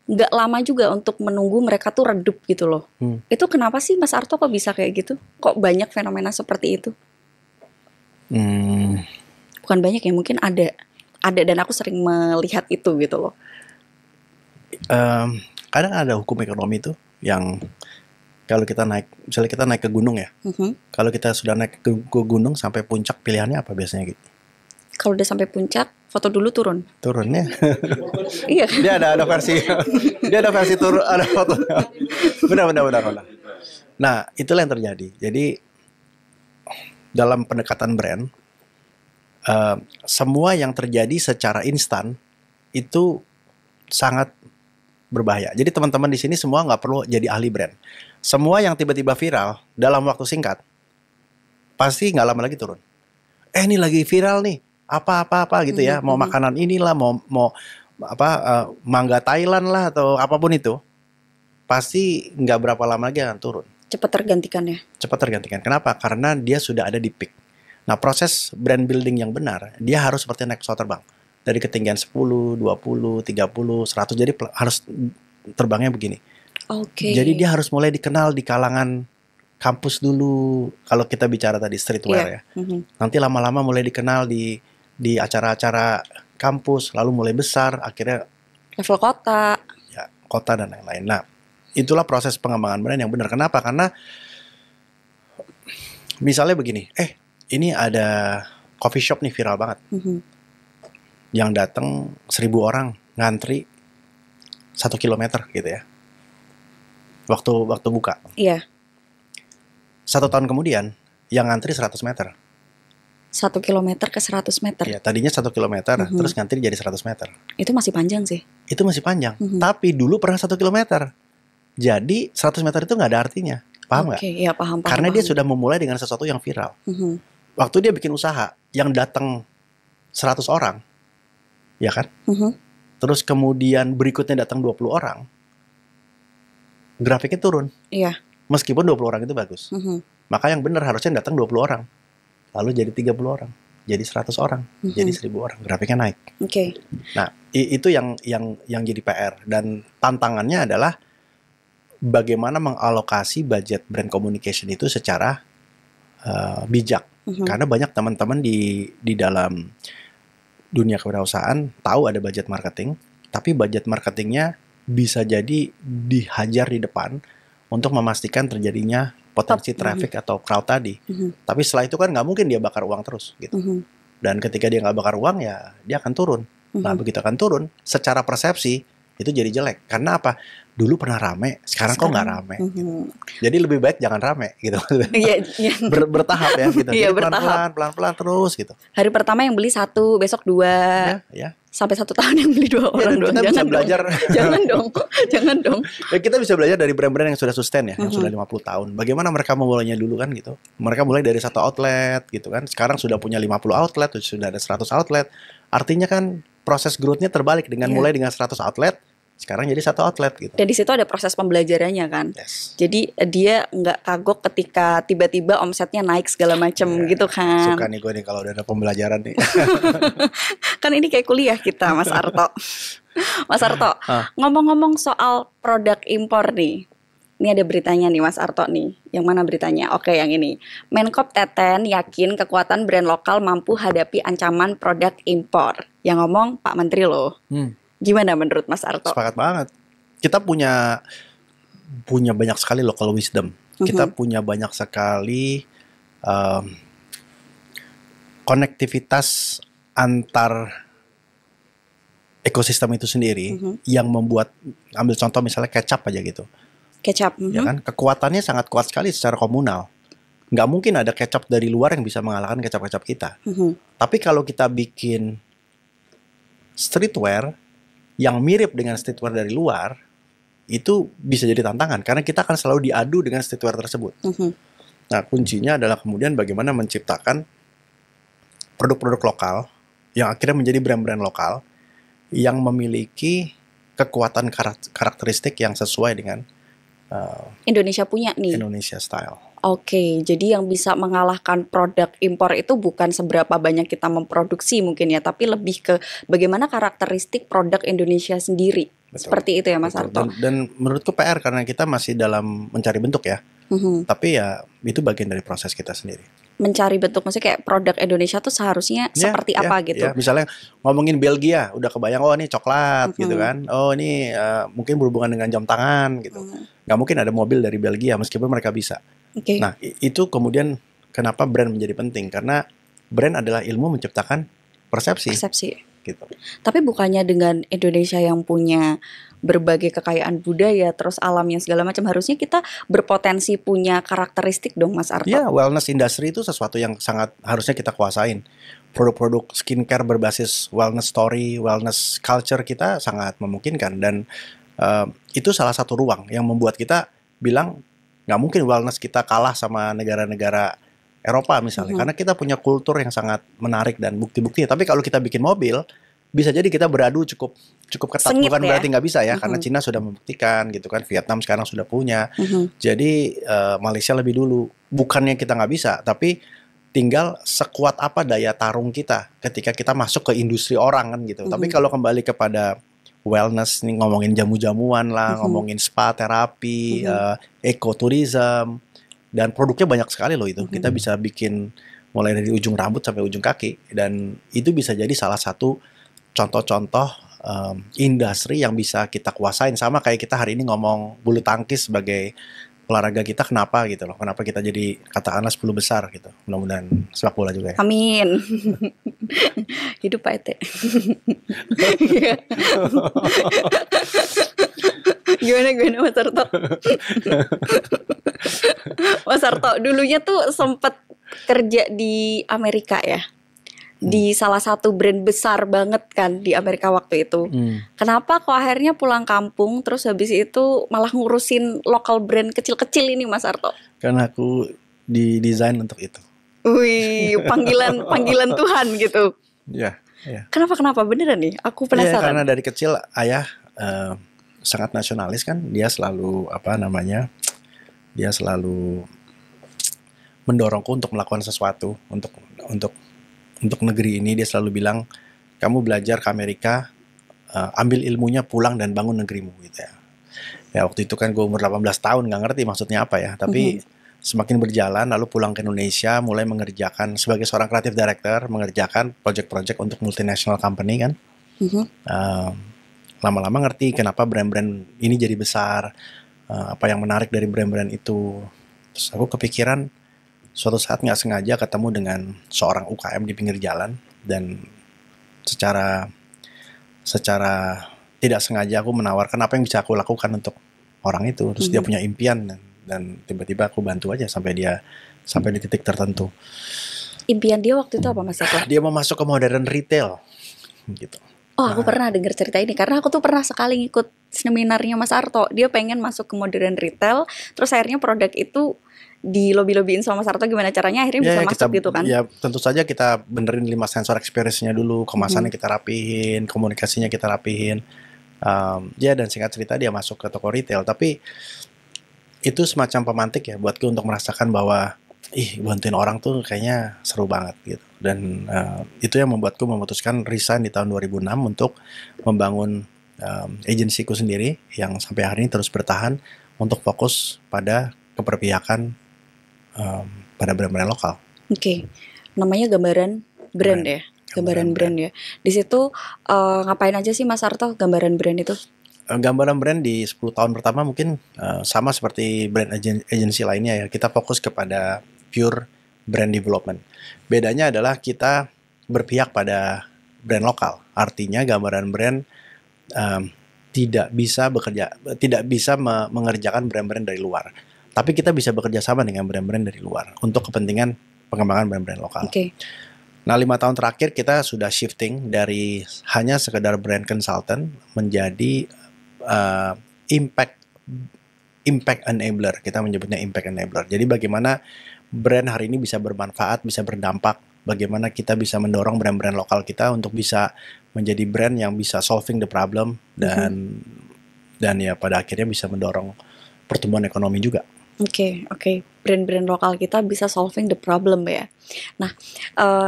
nggak lama juga untuk menunggu mereka tuh redup gitu loh. Itu kenapa sih Mas Arto kok bisa kayak gitu? Kok banyak fenomena seperti itu? Bukan banyak ya, mungkin ada dan aku sering melihat itu gitu loh. Kadang ada hukum ekonomi tuh yang kalau kita naik, misalnya kita naik ke gunung ya. Kalau kita sudah naik ke gunung sampai puncak, pilihannya apa biasanya gitu? Kalau udah sampai puncak, foto dulu turun. Turunnya. Iya. Dia ada versi turun, ada foto. Benar. Nah, itulah yang terjadi. Jadi dalam pendekatan brand, semua yang terjadi secara instan itu sangat berbahaya. Jadi teman-teman di sini semua nggak perlu jadi ahli brand. Semua yang tiba-tiba viral dalam waktu singkat pasti nggak lama lagi turun. Ini lagi viral nih, apa gitu ya, mau makanan inilah, mau mangga Thailand lah atau apapun itu, pasti nggak berapa lama lagi akan turun. Cepat tergantikan ya. Cepat tergantikan. Kenapa? Karena dia sudah ada di peak. Nah, proses brand building yang benar, dia harus seperti naik pesawat terbang. Dari ketinggian 10, 20, 30, 100, jadi harus terbangnya begini. Oke. Jadi dia harus mulai dikenal di kalangan kampus dulu. Kalau kita bicara tadi streetwear ya. Nanti lama-lama mulai dikenal di acara-acara kampus, lalu mulai besar, akhirnya level kota. Ya, kota dan lain-lain. Nah, itulah proses pengembangan brand yang benar. Kenapa? Karena misalnya begini, ini ada coffee shop nih viral banget. Yang datang 1.000 orang ngantri 1 kilometer gitu ya. Waktu buka. Iya. 1 tahun kemudian yang ngantri 100 meter. 1 kilometer ke 100 meter. Ya, tadinya 1 kilometer, terus ngantri jadi 100 meter. Itu masih panjang sih. Itu masih panjang. Tapi dulu pernah 1 kilometer. Jadi 100 meter itu nggak ada artinya. Paham nggak? Oke, ya paham. Karena dia sudah memulai dengan sesuatu yang viral. Waktu dia bikin usaha, yang datang 100 orang, ya kan? Terus kemudian berikutnya datang 20 orang, grafiknya turun. Iya. Meskipun 20 orang itu bagus. Maka yang benar harusnya datang 20 orang. Lalu jadi 30 orang. Jadi 100 orang. Jadi 1.000 orang. Grafiknya naik. Oke. Nah, itu yang jadi PR. Dan tantangannya adalah bagaimana mengalokasi budget brand communication itu secara bijak. Karena banyak teman-teman di dalam dunia kewirausahaan tahu ada budget marketing, tapi budget marketingnya bisa jadi dihajar di depan untuk memastikan terjadinya potensi traffic atau crowd tadi. Tapi setelah itu kan nggak mungkin dia bakar uang terus gitu. Dan ketika dia nggak bakar uang ya dia akan turun. Nah begitu akan turun, secara persepsi itu jadi jelek. Karena apa? Dulu pernah rame, sekarang kok nggak rame. Jadi lebih baik jangan rame gitu. Bertahap ya gitu. Iya, Jadi pelan-pelan terus gitu. Hari pertama yang beli 1, besok 2. Ya. Sampai 1 tahun yang beli 2 orang dan doang. kita bisa belajar. Jangan dong. Ya, kita bisa belajar dari brand-brand yang sudah sustain ya, yang sudah 50 tahun. Bagaimana mereka memulainya dulu kan gitu. Mereka mulai dari 1 outlet gitu kan. Sekarang sudah punya 50 outlet, sudah ada 100 outlet. Artinya kan proses growth-nya terbalik dengan mulai dengan 100 outlet. Sekarang jadi 1 outlet gitu. Dan di situ ada proses pembelajarannya kan. Yes. Jadi dia nggak kagok ketika tiba-tiba omsetnya naik segala macam gitu kan. Suka nih gue nih kalau udah ada pembelajaran nih. Kan ini kayak kuliah kita, Mas Arto. Mas Arto, ngomong-ngomong soal produk impor nih. Ini ada beritanya nih Mas Arto nih. Yang mana beritanya? Oke, yang ini. Menkop Teten yakin kekuatan brand lokal mampu hadapi ancaman produk impor. Yang ngomong Pak Menteri loh. Gimana menurut Mas Arto? Sepakat banget. Kita punya banyak sekali local wisdom. Kita punya banyak sekali konektivitas antar ekosistem itu sendiri yang membuat, ambil contoh misalnya kecap aja gitu. Kecap. Ya kan? Kekuatannya sangat kuat sekali secara komunal. Nggak mungkin ada kecap dari luar yang bisa mengalahkan kecap-kecap kita. Tapi kalau kita bikin streetwear yang mirip dengan streetwear dari luar, itu bisa jadi tantangan karena kita akan selalu diadu dengan streetwear tersebut. Nah, kuncinya adalah kemudian bagaimana menciptakan produk-produk lokal yang akhirnya menjadi brand-brand lokal yang memiliki kekuatan karakteristik yang sesuai dengan Indonesia punya nih. Indonesia style. Oke, jadi yang bisa mengalahkan produk impor itu bukan seberapa banyak kita memproduksi mungkin ya, tapi lebih ke bagaimana karakteristik produk Indonesia sendiri. Betul. Seperti itu ya Mas Arto. Dan menurutku PR karena kita masih dalam mencari bentuk ya. Tapi ya itu bagian dari proses kita sendiri. Mencari bentuk, maksudnya kayak produk Indonesia tuh seharusnya seperti apa gitu. Ya. Misalnya ngomongin Belgia, udah kebayang oh ini coklat gitu kan. Oh ini mungkin berhubungan dengan jam tangan gitu. Gak mungkin ada mobil dari Belgia meskipun mereka bisa. Nah itu kemudian kenapa brand menjadi penting, karena brand adalah ilmu menciptakan persepsi gitu. Tapi bukannya dengan Indonesia yang punya berbagai kekayaan budaya terus alamnya segala macam, harusnya kita berpotensi punya karakteristik dong Mas Arto. Ya, wellness industry itu sesuatu yang sangat harusnya kita kuasain. Produk-produk skincare berbasis wellness story, wellness culture kita sangat memungkinkan, dan itu salah satu ruang yang membuat kita bilang nggak mungkin wellness kita kalah sama negara-negara Eropa misalnya, karena kita punya kultur yang sangat menarik dan bukti-buktinya. Tapi kalau kita bikin mobil, bisa jadi kita beradu cukup ketat. Sengit, bukan berarti nggak bisa ya, karena Cina sudah membuktikan gitu kan, Vietnam sekarang sudah punya. Jadi Malaysia lebih dulu. Bukannya kita nggak bisa, tapi tinggal sekuat apa daya tarung kita ketika kita masuk ke industri orang kan gitu. Tapi kalau kembali kepada wellness nih, ngomongin jamu-jamuan lah, ngomongin spa terapi, ekoturism, dan produknya banyak sekali loh itu. Kita bisa bikin mulai dari ujung rambut sampai ujung kaki, dan itu bisa jadi salah satu contoh-contoh industri yang bisa kita kuasain. Sama kayak kita hari ini ngomong bulu tangkis sebagai olahraga kita, kenapa gitu loh, kenapa kita jadi katakanlah 10 besar gitu. Mudah-mudahan sepak bola juga ya. Amin. Hidup Pak Ete. Gimana Mas Arto? Mas Arto dulunya tuh sempat kerja di Amerika ya, di salah satu brand besar banget kan di Amerika waktu itu. Kenapa kok akhirnya pulang kampung terus habis itu malah ngurusin lokal brand kecil-kecil ini Mas Arto? Karena aku didesain untuk itu. Wih, panggilan Tuhan gitu. Ya. Kenapa beneran nih? Aku penasaran. Ya, karena dari kecil ayah sangat nasionalis kan, dia selalu dia selalu mendorongku untuk melakukan sesuatu untuk negeri ini. Dia selalu bilang, kamu belajar ke Amerika, ambil ilmunya, pulang dan bangun negerimu gitu ya. Ya waktu itu kan gue umur 18 tahun, nggak ngerti maksudnya apa ya, tapi semakin berjalan, lalu pulang ke Indonesia, mulai mengerjakan sebagai seorang creative director, mengerjakan project-project untuk multinational company kan. Lama-lama ngerti kenapa brand-brand ini jadi besar, apa yang menarik dari brand-brand itu. Terus aku kepikiran suatu saat nggak sengaja ketemu dengan seorang UKM di pinggir jalan, dan secara tidak sengaja aku menawarkan apa yang bisa aku lakukan untuk orang itu. Terus dia punya impian, dan tiba-tiba aku bantu aja sampai di titik tertentu. Impian dia waktu itu apa Mas Eko? Dia mau masuk ke modern retail gitu. Oh, aku pernah dengar cerita ini karena aku tuh pernah sekali ngikut seminarnya Mas Arto. Dia pengen masuk ke modern retail, terus akhirnya produk itu di lobby-lobbyin sama Mas Arto gimana caranya akhirnya bisa masuk gitu kan. Ya tentu saja kita benerin 5 sensor experience-nya dulu, kemasannya kita rapihin, komunikasinya kita rapihin. Dan singkat cerita dia masuk ke toko retail. Tapi itu semacam pemantik ya buatku untuk merasakan bahwa bantuin orang tuh kayaknya seru banget gitu. Dan itu yang membuatku memutuskan resign di tahun 2006 untuk membangun agensiku sendiri yang sampai hari ini terus bertahan untuk fokus pada keberpihakan pada brand-brand lokal. Oke. Namanya Gambaran Brand ya. Gambaran Brand ya. Di situ ngapain aja sih Mas Arto Gambaran Brand itu? Gambaran brand di 10 tahun pertama mungkin sama seperti brand agency lainnya ya. Kita fokus kepada pure brand development. Bedanya adalah kita berpihak pada brand lokal. Artinya Gambaran Brand tidak bisa mengerjakan brand-brand dari luar. Tapi kita bisa bekerja sama dengan brand-brand dari luar untuk kepentingan pengembangan brand-brand lokal. Oke. Nah, 5 tahun terakhir kita sudah shifting dari hanya sekedar brand consultant menjadi impact enabler. Kita menyebutnya impact enabler. Jadi bagaimana brand hari ini bisa bermanfaat, bisa berdampak, bagaimana kita bisa mendorong brand-brand lokal kita untuk bisa menjadi brand yang bisa solving the problem dan ya pada akhirnya bisa mendorong pertumbuhan ekonomi juga. Oke. Brand-brand lokal kita bisa solving the problem ya. Nah,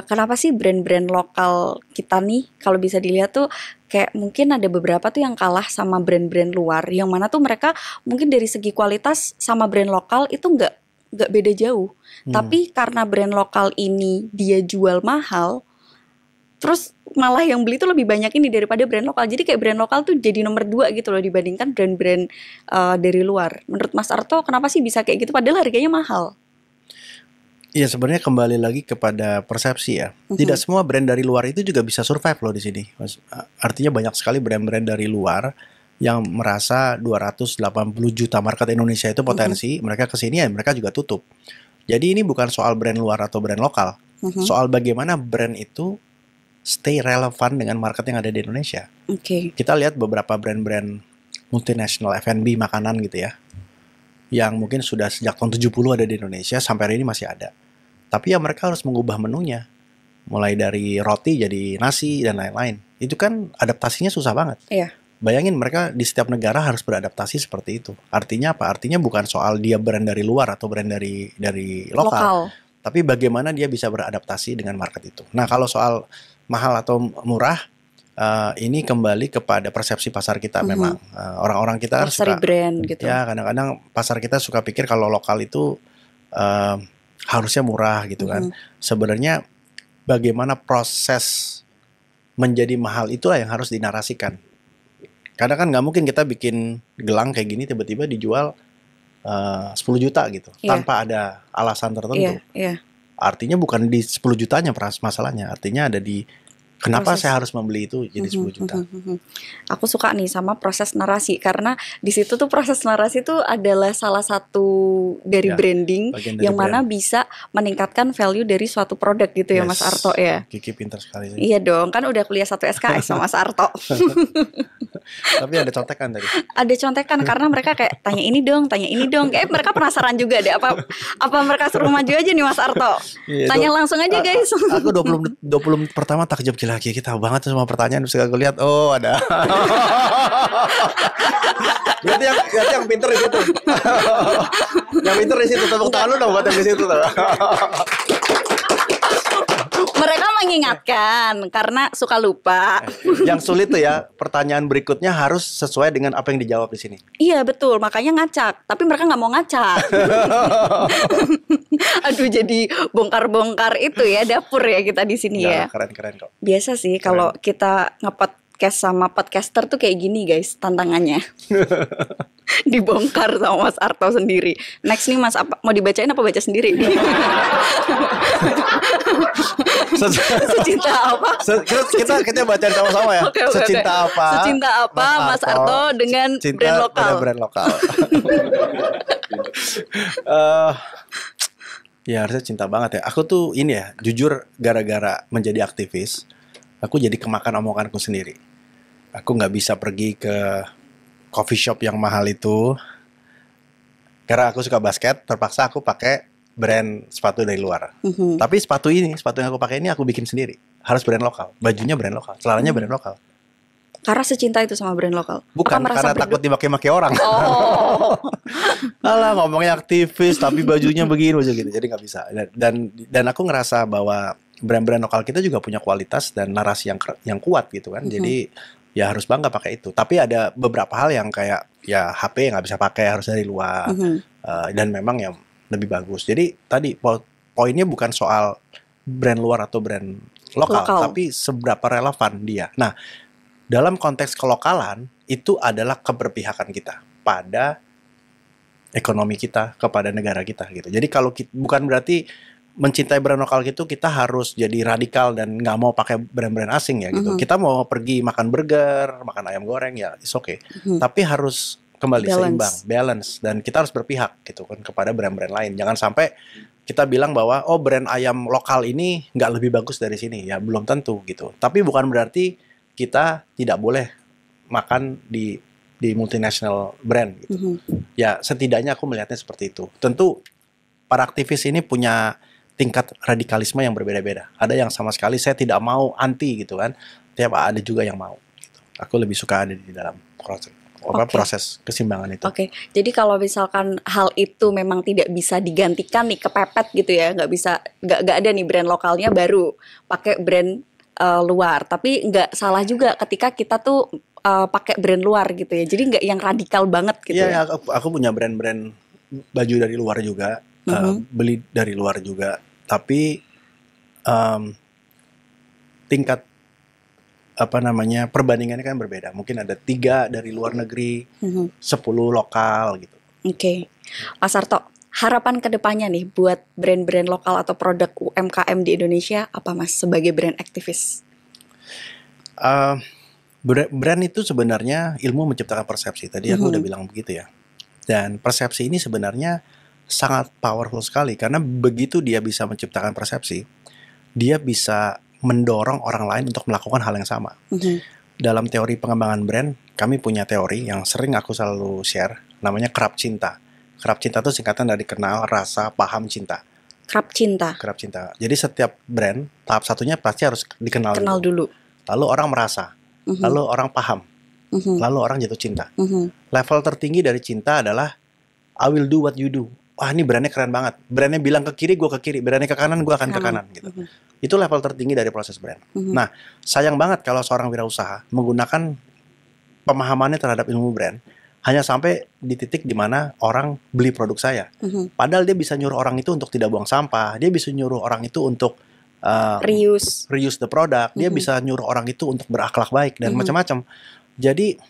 kenapa sih brand-brand lokal kita nih kalau bisa dilihat tuh kayak mungkin ada beberapa tuh yang kalah sama brand-brand luar, yang mana tuh mereka mungkin dari segi kualitas sama brand lokal itu nggak beda jauh. Tapi karena brand lokal ini dia jual mahal, terus malah yang beli tuh lebih banyak ini daripada brand lokal. Jadi kayak brand lokal tuh jadi nomor 2 gitu loh dibandingkan brand-brand dari luar. Menurut Mas Arto kenapa sih bisa kayak gitu padahal harganya mahal? Iya, sebenarnya kembali lagi kepada persepsi ya. Tidak semua brand dari luar itu juga bisa survive loh di sini. Artinya banyak sekali brand-brand dari luar yang merasa 280 juta market Indonesia itu potensi, mereka kesini ya mereka juga tutup. Jadi ini bukan soal brand luar atau brand lokal, soal bagaimana brand itu stay relevan dengan market yang ada di Indonesia. Kita lihat beberapa brand-brand multinational F&B makanan gitu ya, yang mungkin sudah sejak tahun 70 ada di Indonesia, sampai hari ini masih ada. Tapi ya mereka harus mengubah menunya, mulai dari roti jadi nasi dan lain-lain. Itu kan adaptasinya susah banget. Iya. Bayangin mereka di setiap negara harus beradaptasi seperti itu. Artinya apa? Artinya bukan soal dia brand dari luar atau brand dari lokal. Tapi bagaimana dia bisa beradaptasi dengan market itu. Nah, kalau soal mahal atau murah, ini kembali kepada persepsi pasar kita memang. Orang-orang kita suka brand gitu. Ya, kadang-kadang pasar kita suka pikir kalau lokal itu harusnya murah gitu kan. Sebenarnya bagaimana proses menjadi mahal itulah yang harus dinarasikan. Karena kan nggak mungkin kita bikin gelang kayak gini tiba-tiba dijual 10 juta gitu, tanpa ada alasan tertentu. Artinya bukan di 10 jutanya masalahnya, artinya ada di kenapa saya harus membeli itu jadi 10 juta. Aku suka nih sama proses narasi, karena di situ tuh proses narasi tuh adalah salah satu dari branding dari yang mana bisa meningkatkan value dari suatu produk gitu ya Mas Arto ya. Kiki pintar sekali. Iya dong, kan udah kuliah 1 SKS sama Mas Arto. Tapi ada contekan tadi. Ada contekan karena mereka kayak tanya ini dong. Kayak mereka penasaran juga deh apa mereka suruh maju aja nih Mas Arto. Tanya langsung aja guys. Aku 20 pertama takjub gila kita tahu banget semua pertanyaan. Bisa aku lihat ada. Berarti yang pinter di situ. Yang pinter di situ, tepuk tangan lu dong buat yang di situ. Mereka mengingatkan karena suka lupa. Yang sulit tuh ya, pertanyaan berikutnya harus sesuai dengan apa yang dijawab di sini. Iya betul, makanya ngacak. Tapi mereka nggak mau ngacak. Aduh, jadi bongkar-bongkar itu ya dapur ya kita di sini ya. Keren kok. Biasa sih kalau kita ngepodcast sama podcaster tuh kayak gini guys tantangannya. Dibongkar sama Mas Arto sendiri. Next nih Mas, apa mau dibacain apa baca sendiri? Secinta apa? Kita bacain sama-sama ya. Oke. Secinta apa Mas Arto dengan brand lokal. Brand lokal. Ya harusnya cinta banget ya. Aku tuh ini ya, jujur gara-gara menjadi aktivis, aku jadi kemakan omonganku sendiri. Aku nggak bisa pergi ke coffee shop yang mahal itu karena aku suka basket. Terpaksa aku pakai brand sepatu dari luar. Tapi sepatu yang aku pakai ini aku bikin sendiri. Harus brand lokal. Bajunya brand lokal, celananya brand lokal. Karena secinta itu sama brand lokal. Bukan karena takut dimaki-maki orang. Oh. Alah, ngomongnya aktivis tapi bajunya begini aja gitu. Jadi nggak bisa. Dan aku ngerasa bahwa brand-brand lokal kita juga punya kualitas dan narasi yang kuat gitu kan. Jadi ya harus bangga pakai itu. Tapi ada beberapa hal yang kayak ya HP nggak bisa pakai, harus dari luar. Dan memang yang lebih bagus. Jadi tadi poinnya bukan soal brand luar atau brand lokal. Tapi seberapa relevan dia. Nah, dalam konteks kelokalan itu adalah keberpihakan kita pada ekonomi kita, kepada negara kita gitu. Jadi kalau bukan berarti mencintai brand lokal gitu kita harus jadi radikal dan nggak mau pakai brand-brand asing ya gitu. Kita mau pergi makan burger, makan ayam goreng ya it's okay. Tapi harus kembali seimbang, balance, dan kita harus berpihak gitu kan kepada brand-brand lain. Jangan sampai kita bilang bahwa oh brand ayam lokal ini nggak lebih bagus dari sini, ya belum tentu gitu. Tapi bukan berarti kita tidak boleh makan di multinational brand gitu. Ya setidaknya aku melihatnya seperti itu. Tentu para aktivis ini punya tingkat radikalisme yang berbeda-beda. Ada yang sama sekali saya tidak mau, anti gitu kan. Tiap ada juga yang mau gitu. Aku lebih suka ada di dalam proses keseimbangan itu. Oke. Jadi kalau misalkan hal itu memang tidak bisa digantikan nih, kepepet gitu ya, nggak ada nih brand lokalnya baru pakai brand luar. Tapi nggak salah juga ketika kita tuh pakai brand luar gitu ya. Jadi nggak yang radikal banget gitu. Iya, aku punya brand-brand baju dari luar juga, beli dari luar juga. Tapi tingkat perbandingannya kan berbeda. Mungkin ada 3 dari luar negeri, 10 lokal gitu. Oke. Mas Arto, harapan kedepannya nih buat brand-brand lokal atau produk UMKM di Indonesia apa Mas sebagai brand aktivis? Brand itu sebenarnya ilmu menciptakan persepsi. Tadi aku udah bilang begitu ya. Dan persepsi ini sebenarnya sangat powerful sekali karena begitu dia bisa menciptakan persepsi, dia bisa mendorong orang lain untuk melakukan hal yang sama. Dalam teori pengembangan brand, kami punya teori yang sering aku selalu share, namanya kerap cinta. Kerap cinta itu singkatan dari kenal, rasa, paham, cinta. Kerap cinta. Jadi setiap brand, tahap satunya pasti harus dikenal dulu. Lalu orang merasa, lalu orang paham, lalu orang jatuh cinta. Level tertinggi dari cinta adalah I will do what you do. Wah, ini brandnya keren banget. Brandnya bilang ke kiri, gue ke kiri. Brandnya ke kanan, gue akan ke kanan gitu. Itu level tertinggi dari proses brand. Nah, sayang banget kalau seorang wirausaha menggunakan pemahamannya terhadap ilmu brand hanya sampai di titik di mana orang beli produk saya. Padahal dia bisa nyuruh orang itu untuk tidak buang sampah. Dia bisa nyuruh orang itu untuk reuse the product. Dia bisa nyuruh orang itu untuk berakhlak baik dan macam-macam. Jadi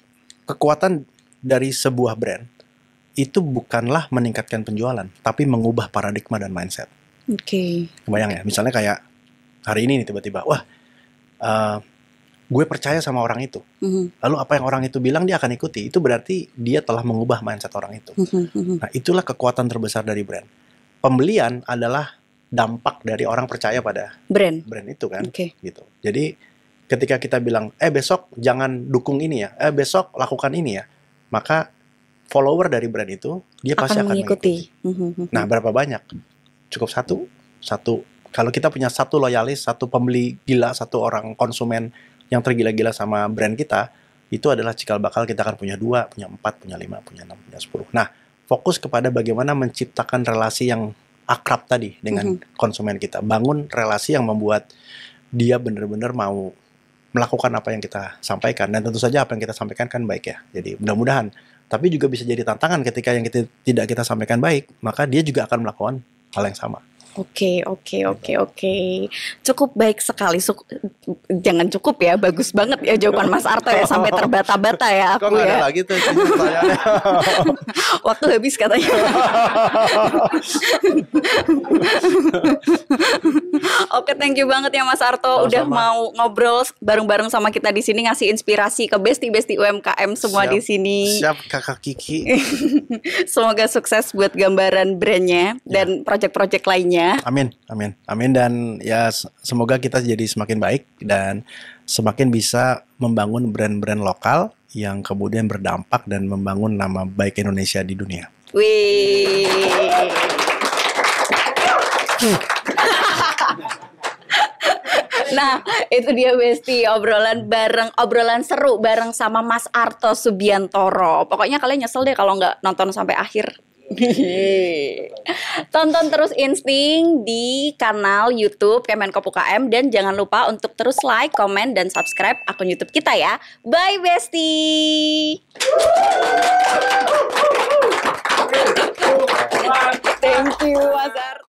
kekuatan dari sebuah brand itu bukanlah meningkatkan penjualan, tapi mengubah paradigma dan mindset. Kebayang ya? Misalnya kayak hari ini nih tiba-tiba, wah, gue percaya sama orang itu. Lalu apa yang orang itu bilang dia akan ikuti. Itu berarti dia telah mengubah mindset orang itu. Nah, itulah kekuatan terbesar dari brand. Pembelian adalah dampak dari orang percaya pada brand itu kan. Gitu. Jadi ketika kita bilang, besok jangan dukung ini ya, besok lakukan ini ya, maka follower dari brand itu dia pasti akan mengikuti. Nah, berapa banyak? Cukup satu. Kalau kita punya satu loyalis, satu pembeli gila, satu orang konsumen yang tergila-gila sama brand kita, itu adalah cikal bakal kita akan punya 2, punya 4, punya 5, punya 6, punya 10. Nah, fokus kepada bagaimana menciptakan relasi yang akrab tadi dengan konsumen kita. Bangun relasi yang membuat dia benar-benar mau melakukan apa yang kita sampaikan, dan tentu saja apa yang kita sampaikan kan baik ya. Jadi mudah-mudahan. Tapi juga bisa jadi tantangan ketika yang tidak kita sampaikan baik, maka dia juga akan melakukan hal yang sama. Oke. Cukup baik sekali. Jangan cukup ya, bagus banget ya jawaban Mas Arto ya, sampai terbata-bata ya aku. Kok ya. Kok ada lagi tuh pertanyaannya? Waktu habis katanya. Oke, thank you banget ya Mas Arto. Sama-sama. Udah mau ngobrol bareng-bareng sama kita di sini, ngasih inspirasi ke bestie UMKM semua di sini. Siap Kakak Kiki. Semoga sukses buat gambaran brandnya dan project-project lainnya. Amin dan ya semoga kita jadi semakin baik dan semakin bisa membangun brand-brand lokal yang kemudian berdampak dan membangun nama baik Indonesia di dunia. Wih. Nah, itu dia Besti, obrolan seru bareng sama Mas Arto Subiantoro. Pokoknya kalian nyesel deh kalau nggak nonton sampai akhir. Tonton terus Insting di kanal YouTube Kemenkop UKM dan jangan lupa untuk terus like, komen, dan subscribe akun YouTube kita ya. Bye Besti. Thank you Mas Arto.